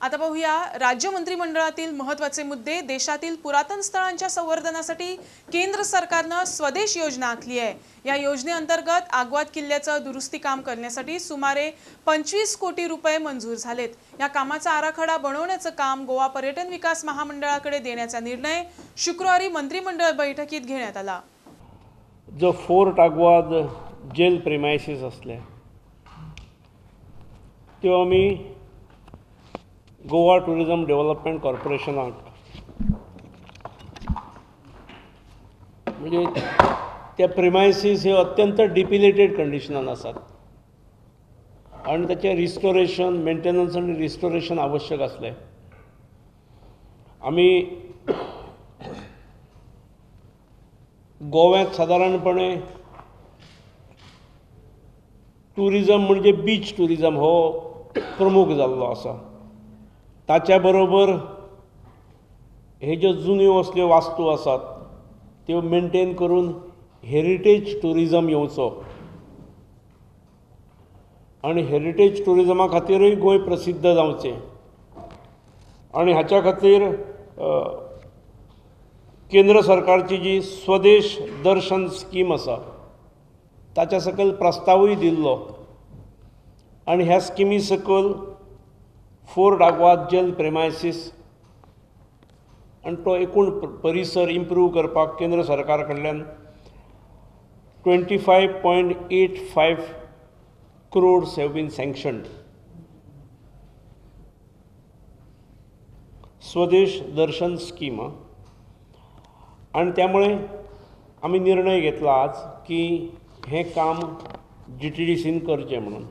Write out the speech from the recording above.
आता पाहूया राज्य मंत्रिमंडळातील महत्त्वाचे मुद्दे। देशातील पुरातन स्थळांच्या संवर्धनासाठी केंद्र सरकारने स्वदेश योजना आखली आहे। या योजनेअंतर्गत आग्वाद किल्ल्याचं दुरुस्ती काम करण्यासाठी सुमारे 25 कोटी रुपये मंजूर झालेत। या कामाचा आराखडा बनवण्याचं काम गोवा पर्यटन विकास महामंडळाकडे देण्याचा निर्णय शुक्रवारी मंत्रिमंडळ बैठकीत घेण्यात आला। जो फोर्ट आग्वाद जेल प्रेमायसीस असले त्यो आमी गोवा टुरिझम डेव्हलपमेंट कॉर्पोरेशनाक म्हणजे त्या प्रेमायसीस हे अत्यंत डिपिलेटेड कंडिशनान आसात आणि त्याचे रिस्टोरेशन मेंटेनन्स आणि रिस्टोरेशन आवश्यक असले। आमी गोव्यात साधारणपणे टुरिझम म्हणजे बीच टुरिझम हो प्रमुख जाल्लो आसा। ताच्या बरोबर हे ज्यो जुन्यो असल्यो वास्तू आसात त्यो मेंटेन करून हेरिटेज टुरिझम येवचो आणि हेरिटेज टुरिझमा खातीरय गोंय प्रसिद्ध जावचें आणि हाच्या खातीर केंद्र सरकारची जी स्वदेश दर्शन स्कीम आसा ताच्या सकयल प्रस्तावूय दिल्लो आणि ह्या स्किमी सकयल फोर्ट आग्वाद जेल प्रेमायसीस आणि तो एकूण परिसर इम्प्रूव करपाक केंद्र सरकार कडल्यान 25.85 crores have been sanctioned। Swadesh Darshan scheme आणि त्यामुळे आम्ही निर्णय घेतला आज की हे काम GTDCन करचें म्हणून।